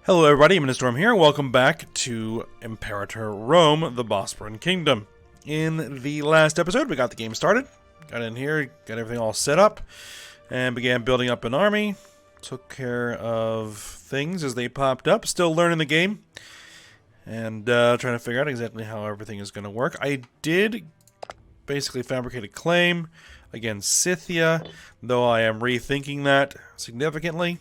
Hello everybody, Storm here. Welcome back to Imperator Rome, the Bosporan Kingdom. In the last episode, we got the game started. Got in here, got everything all set up, and began building up an army. Took care of things as they popped up. Still learning the game. And trying to figure out exactly how everything is going to work. I did basically fabricate a claim against Scythia, though I am rethinking that significantly.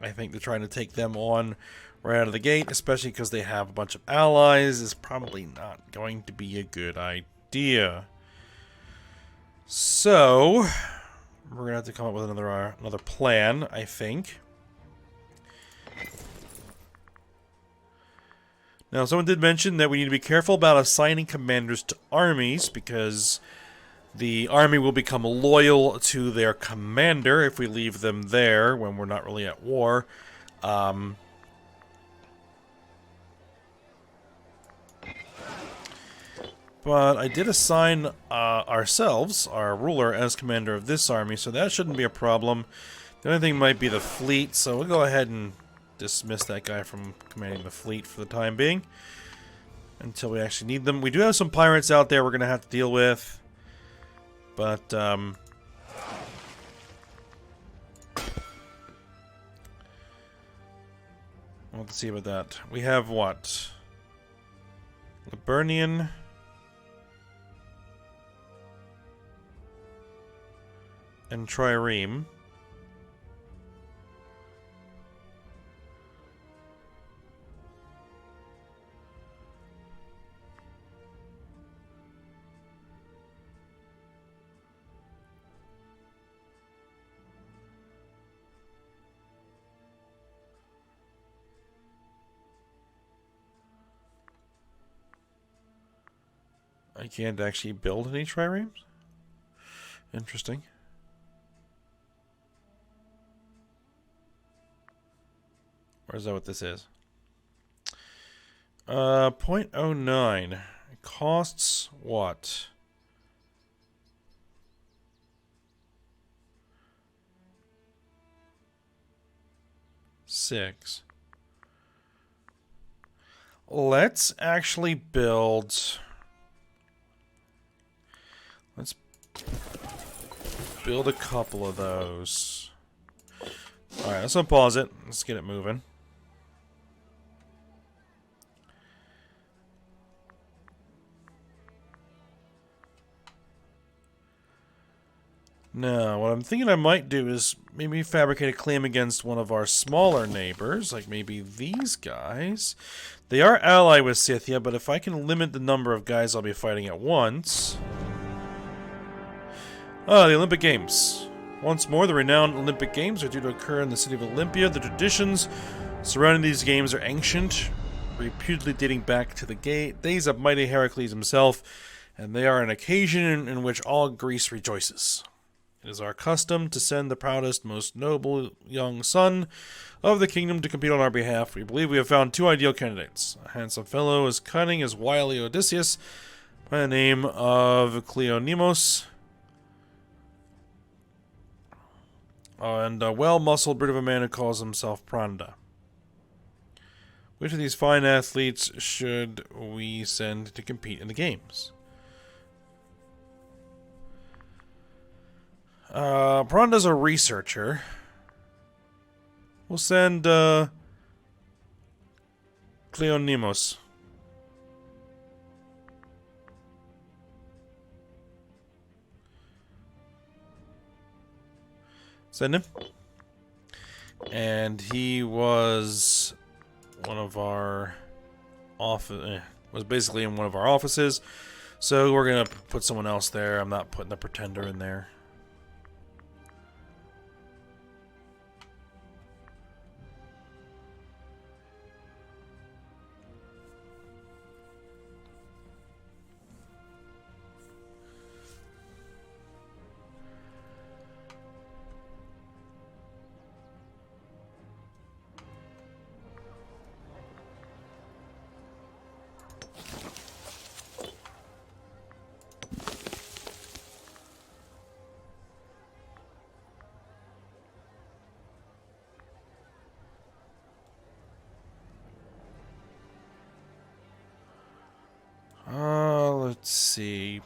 I think they're trying to take them on right out of the gate, especially because they have a bunch of allies, is probably not going to be a good idea. So, we're going to have to come up with another plan, I think. Now, someone did mention that we need to be careful about assigning commanders to armies, because the army will become loyal to their commander if we leave them there when we're not really at war. But I did assign ourselves, our ruler, as commander of this army, so that shouldn't be a problem. The only thing might be the fleet, so we'll go ahead and dismiss that guy from commanding the fleet for the time being, until we actually need them. We do have some pirates out there we're going to have to deal with. But, we'll have to see about that. We have what? Liburnian. And Trireme. I can't actually build any triremes? Interesting. Or is that what this is? 0.09. It costs what? Six. Let's actually build... Let's build a couple of those. Alright, let's unpause it. Let's get it moving. Now, what I'm thinking I might do is maybe fabricate a claim against one of our smaller neighbors, like maybe these guys. They are allied with Scythia, but if I can limit the number of guys I'll be fighting at once... Ah, the Olympic Games. Once more, the renowned Olympic Games are due to occur in the city of Olympia. The traditions surrounding these games are ancient, reputedly dating back to the days of mighty Heracles himself, and they are an occasion in which all Greece rejoices. It is our custom to send the proudest, most noble young son of the kingdom to compete on our behalf. We believe we have found two ideal candidates. A handsome fellow as cunning as wily Odysseus, by the name of Cleonemos, and a well-muscled brute of a man who calls himself Pranda. Which of these fine athletes should we send to compete in the games? Pranda's a researcher. We'll send Cleonemos. Send him. And he was one of our was basically in one of our offices. So we're gonna put someone else there. I'm not putting the pretender in there. Let's see.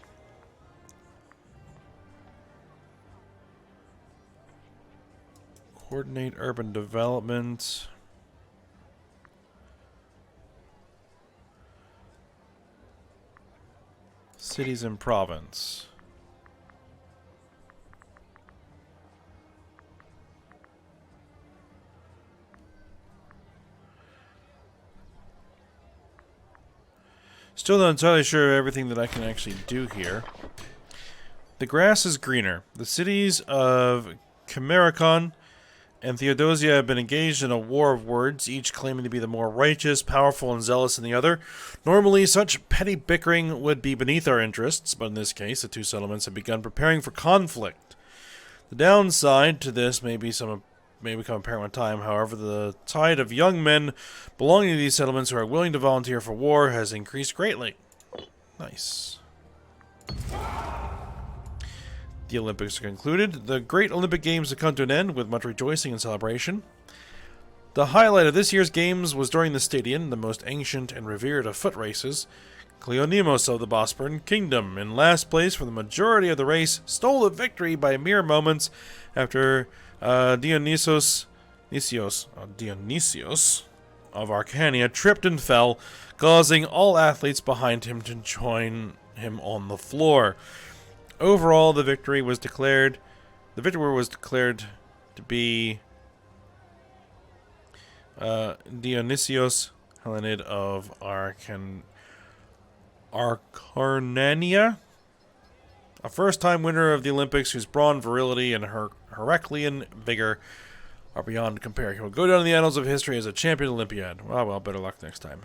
Coordinate urban development. Cities and province. Still not entirely sure of everything that I can actually do here. The grass is greener. The cities of Chimericon and Theodosia have been engaged in a war of words, each claiming to be the more righteous, powerful, and zealous than the other. Normally, such petty bickering would be beneath our interests, but in this case, the two settlements have begun preparing for conflict. The downside to this may become apparent with time. However, the tide of young men belonging to these settlements who are willing to volunteer for war has increased greatly. Nice. The Olympics are concluded. The great Olympic Games have come to an end with much rejoicing and celebration. The highlight of this year's games was during the Stadion, the most ancient and revered of foot races. Cleonemos of the Bosporan Kingdom, in last place for the majority of the race, stole the victory by mere moments after Dionysios of Arcania tripped and fell, causing all athletes behind him to join him on the floor. Overall, the victor was declared to be Dionysios Hellenic of Arcarnania, a first-time winner of the Olympics whose brawn, virility, and Heraclean vigor are beyond compare. He will go down in the annals of history as a champion Olympiad. Well, better luck next time.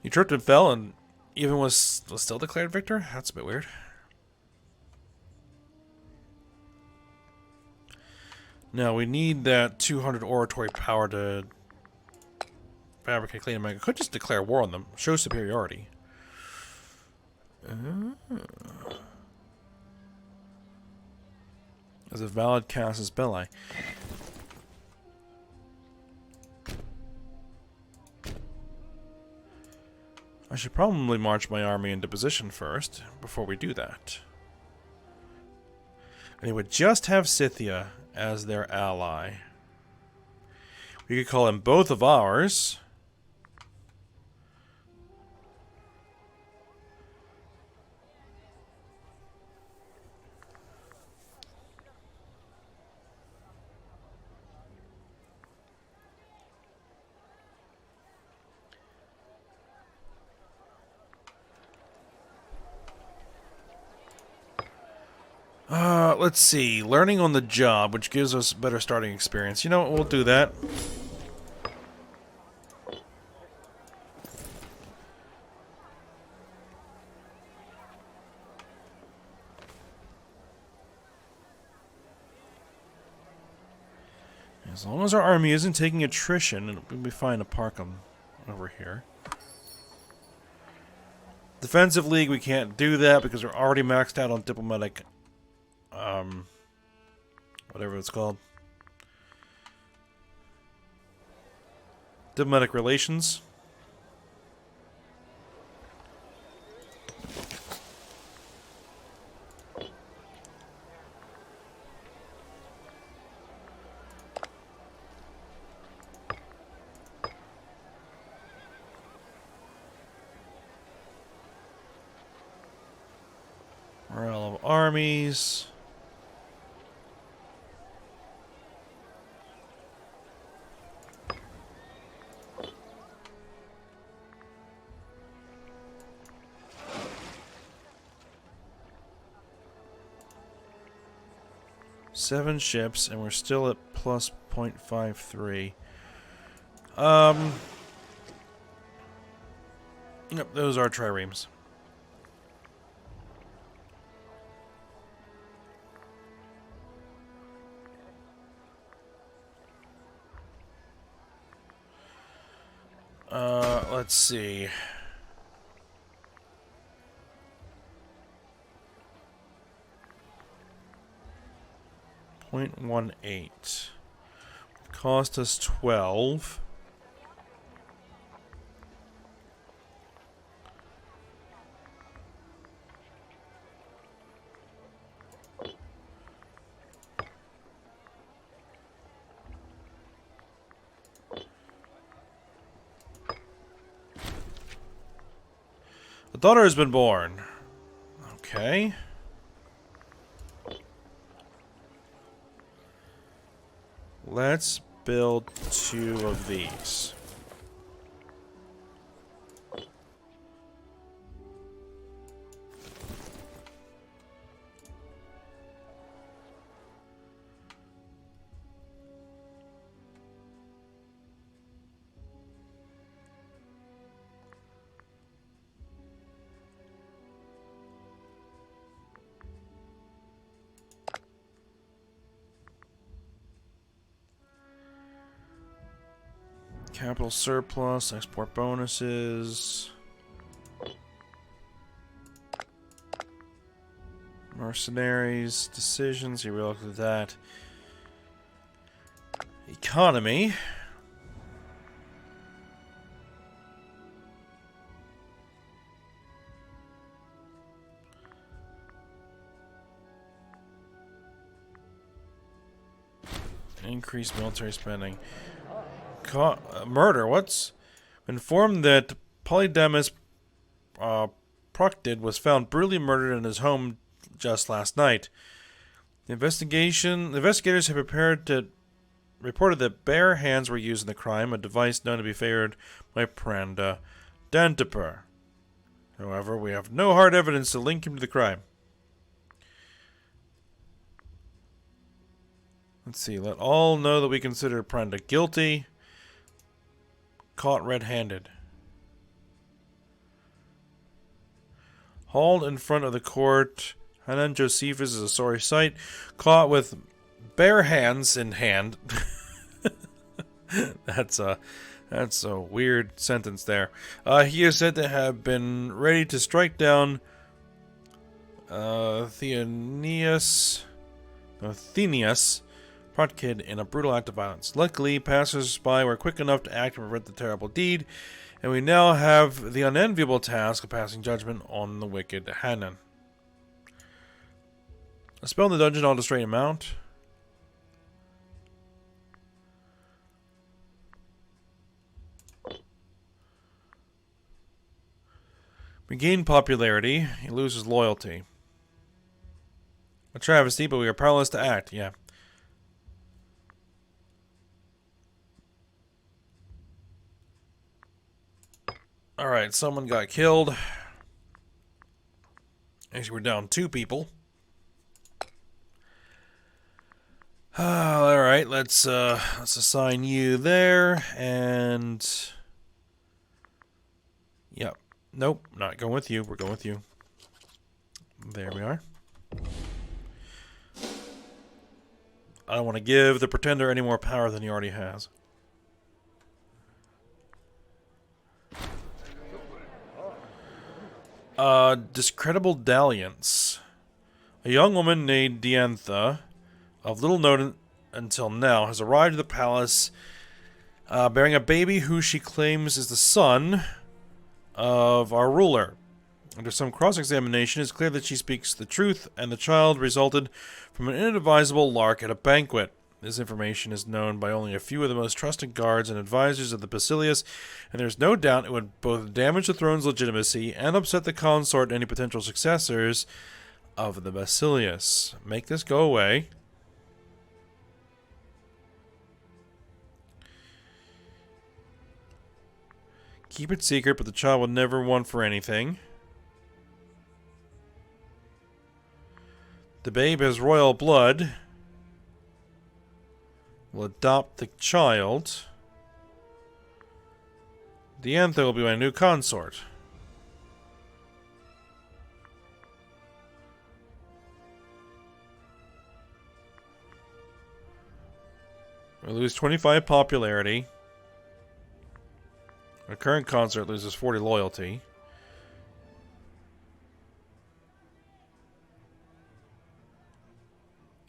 He tripped and fell and even was still declared victor? That's a bit weird. Now, we need that 200 oratory power to fabricate clean and I could just declare war on them. Show superiority. As a valid casus belli. I should probably march my army into position first, before we do that. And they would just have Scythia as their ally. We could call in both of ours. Let's see. Learning on the job, which gives us better starting experience. You know what? We'll do that. As long as our army isn't taking attrition, it'll be fine to park them over here. Defensive League, we can't do that because we're already maxed out on diplomatic... whatever it's called. Diplomatic relations. Morale of armies. Seven ships, and we're still at plus 0.53. Yep, those are triremes. Let's see. .18. Cost us 12. A daughter has been born. Okay. Let's build 2 of these. Capital surplus, export bonuses. Mercenaries, decisions, here we look at that. Economy. Increased military spending. Murder. What's informed that Polydamas Proctid was found brutally murdered in his home just last night. The investigators have reported that bare hands were used in the crime, a device known to be favored by Pranda Dantiper. However, we have no hard evidence to link him to the crime. Let's see. Let all know that we consider Pranda guilty. Caught red-handed. Hauled in front of the court. Hanan Josephus is a sorry sight. Caught with bare hands in hand. That's a weird sentence there. He is said to have been ready to strike down Athenius Protkid in a brutal act of violence. Luckily, passers-by were quick enough to act and prevent the terrible deed, and we now have the unenviable task of passing judgment on the wicked Hanan. A spell in the dungeon ought to straighten him out. We gain popularity, he loses loyalty. A travesty, but we are powerless to act, yeah. Alright, someone got killed. Actually, we're down 2 people. Alright, let's assign you there, and... Yep. Nope, not going with you. We're going with you. There we are. I don't want to give the Pretender any more power than he already has. Discreditable dalliance. A young woman named Diantha, of little note until now, has arrived at the palace bearing a baby who she claims is the son of our ruler. Under some cross-examination, it is clear that she speaks the truth, and the child resulted from an inadvisable lark at a banquet. This information is known by only a few of the most trusted guards and advisors of the Basilius, and there's no doubt it would both damage the throne's legitimacy and upset the consort and any potential successors of the Basilius. Make this go away. Keep it secret, but the child will never want for anything. The babe has royal blood. We'll adopt the child. Diantha will be my new consort. We'll lose 25 popularity. Our current consort loses 40 loyalty.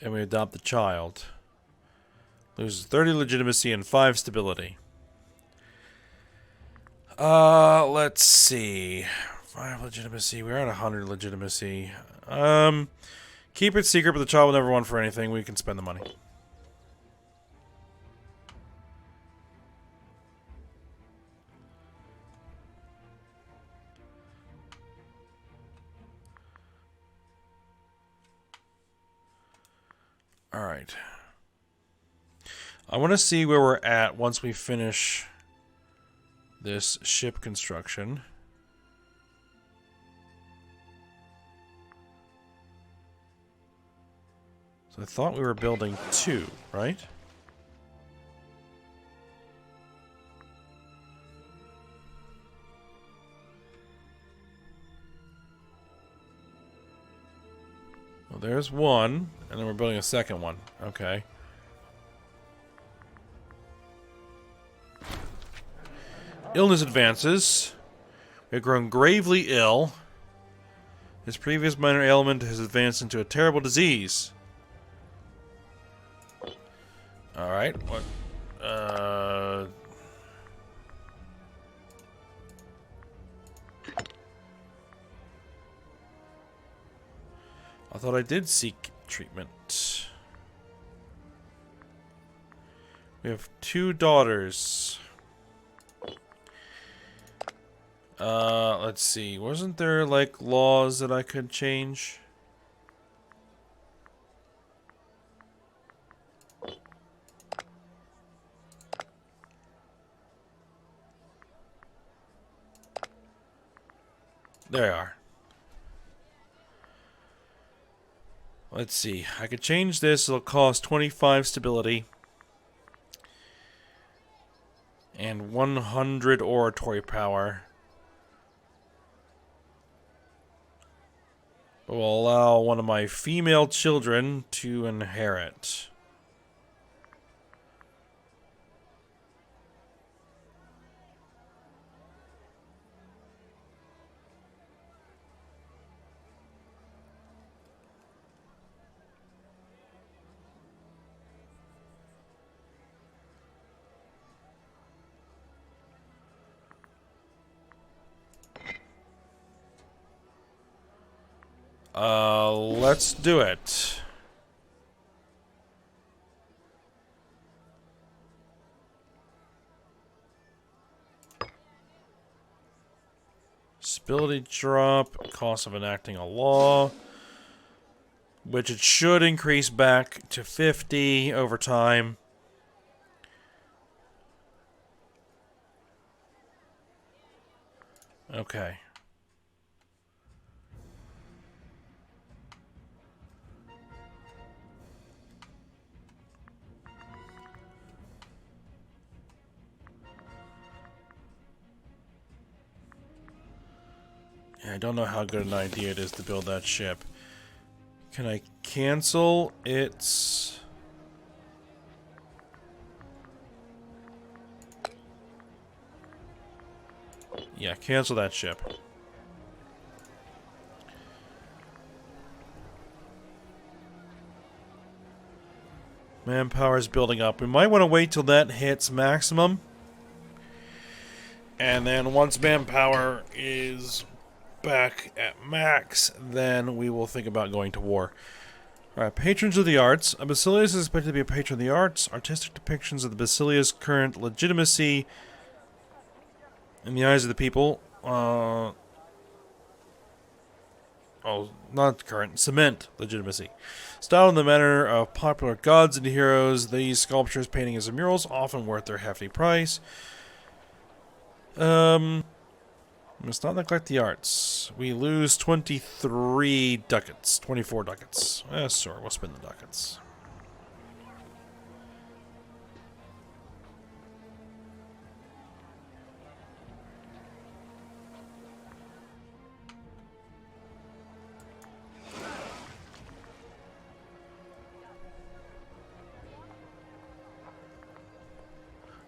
And we adopt the child. Loses 30 legitimacy and 5 stability. Let's see. 5 legitimacy. We're at 100 legitimacy. Keep it secret, but the child will never want for anything. We can spend the money. Alright. I want to see where we're at once we finish this ship construction. So I thought we were building 2, right? Well, there's 1, and then we're building a second one. Okay. Illness advances. We have grown gravely ill. His previous minor ailment has advanced into a terrible disease. Alright, what? I thought I did seek treatment. We have 2 daughters. Let's see. Wasn't there, like, laws that I could change? There they are. Let's see. I could change this. It'll cost 25 stability. And 100 oratory power. It will allow one of my female children to inherit. Let's do it. Stability drop, cost of enacting a law, which it should increase back to 50 over time. Okay. I don't know how good an idea it is to build that ship. Can I cancel its... Yeah, cancel that ship. Manpower is building up. We might want to wait till that hits maximum. And then once manpower is back at max, then we will think about going to war. Alright, patrons of the arts. A Basilius is expected to be a patron of the arts. Artistic depictions of the Basilius' current legitimacy in the eyes of the people. Oh, not current. Cement legitimacy. Style in the manner of popular gods and heroes. These sculptures, paintings, and murals often worth their hefty price. Must not neglect the arts. We lose 23 ducats. 24 ducats. Sure, we'll spend the ducats.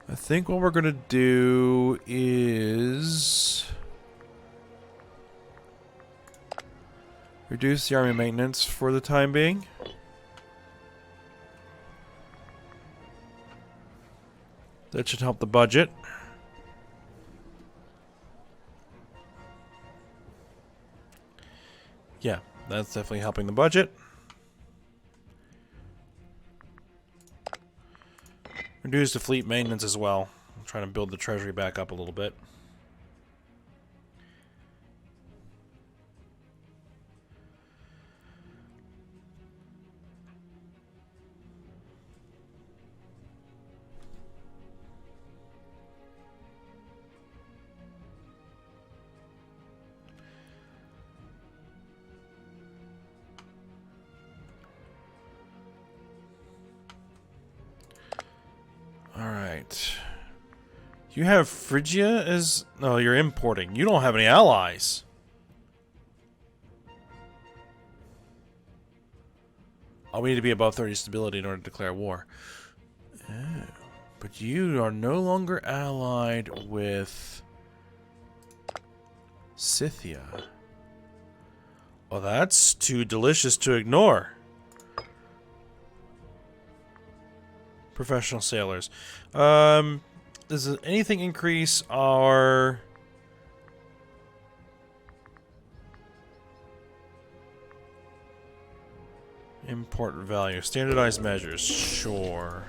I think what we're going to do is reduce the army maintenance for the time being. That should help the budget. Yeah, that's definitely helping the budget. Reduce the fleet maintenance as well. I'm trying to build the treasury back up a little bit. Alright. You have Phrygia as... No, you're importing. You don't have any allies. Oh, we need to be above 30 stability in order to declare war. Oh. But you are no longer allied with... Scythia. Well, that's too delicious to ignore. Professional sailors. Does anything increase our... import value? Standardized measures. Sure.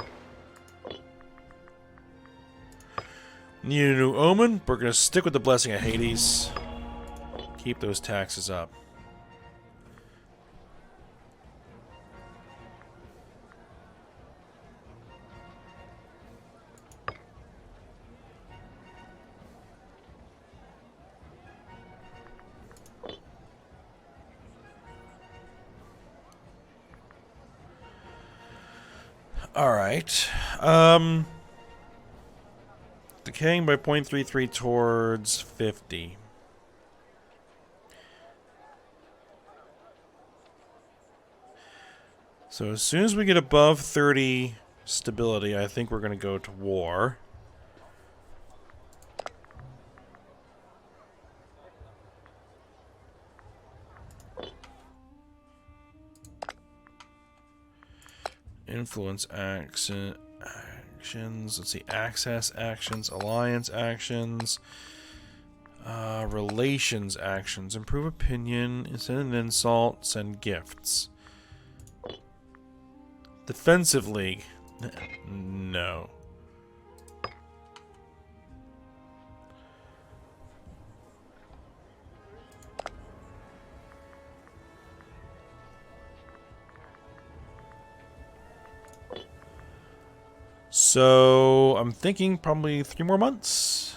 Need a new omen? We're going to stick with the blessing of Hades. Keep those taxes up. Alright. Decaying by 0.33 towards 50. So as soon as we get above 30 stability, I think we're going to go to war. Influence actions. Let's see. Access actions. Alliance actions. Relations actions. Improve opinion. Send an insult. Send gifts. Defensive League. No. So, I'm thinking probably 3 more months.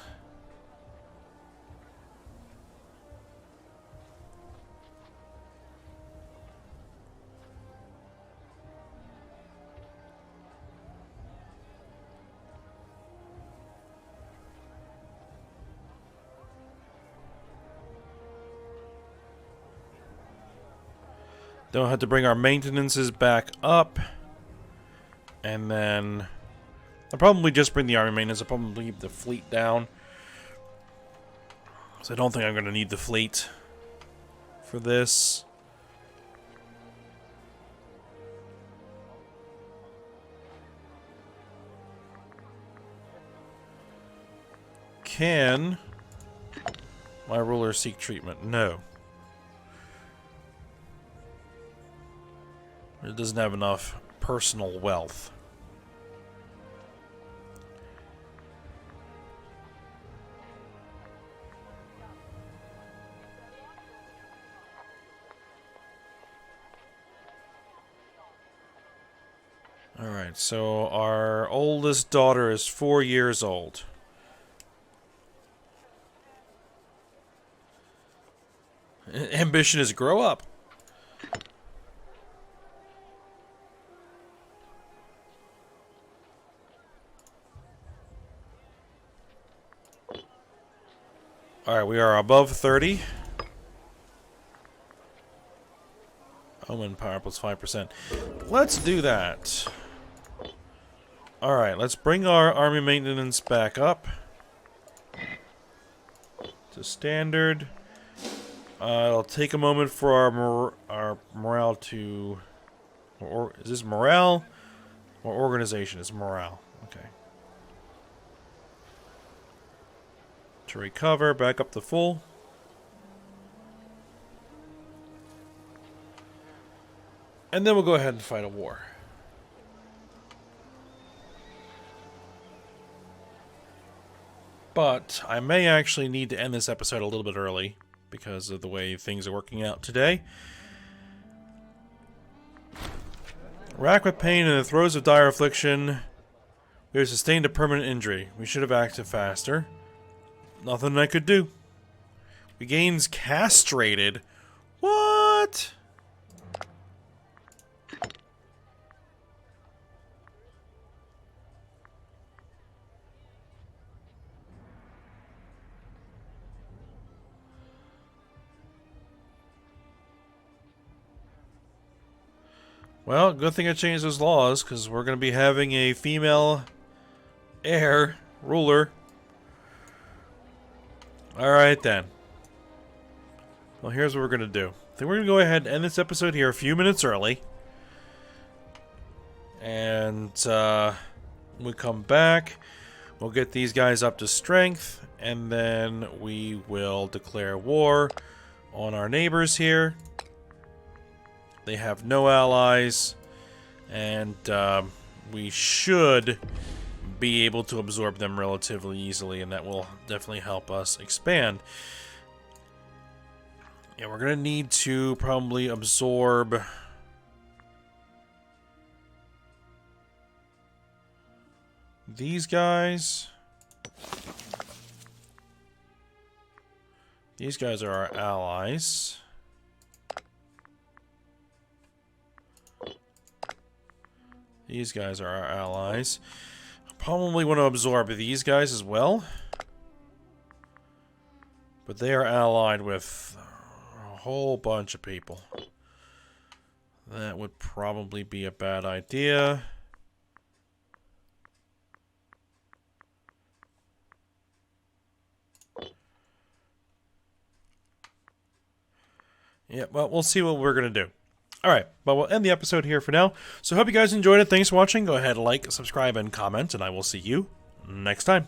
Then we'll have to bring our maintenances back up. And then... I'll probably just bring the army maintenance. I'll probably keep the fleet down. So I don't think I'm going to need the fleet for this. Can my ruler seek treatment? No. It doesn't have enough personal wealth. Alright, so our oldest daughter is 4 years old. Ambition is grow up. Alright, we are above 30. Omen power plus 5%. Let's do that. Alright, let's bring our army maintenance back up to standard. It'll take a moment for our morale to... Or is this morale or organization? It's morale. Okay. to recover, back up to full. And then we'll go ahead and fight a war. But I may actually need to end this episode a little bit early because of the way things are working out today. Racked with pain and the throes of dire affliction, we have sustained a permanent injury. We should have acted faster. Nothing I could do. Regains castrated. What? Well, good thing I changed those laws, because we're going to be having a female heir ruler. Alright then. Well, here's what we're going to do. I think we're going to go ahead and end this episode here a few minutes early. And when we come back, we'll get these guys up to strength, and then we will declare war on our neighbors here. They have no allies, and we should be able to absorb them relatively easily, and that will definitely help us expand. Yeah, we're going to need to probably absorb these guys. These guys are our allies. These guys are our allies. Probably want to absorb these guys as well. But they are allied with a whole bunch of people. That would probably be a bad idea. Yeah, well, we'll see what we're going to do. Alright, but we'll end the episode here for now. So hope you guys enjoyed it. Thanks for watching. Go ahead, like, subscribe, and comment, and I will see you next time.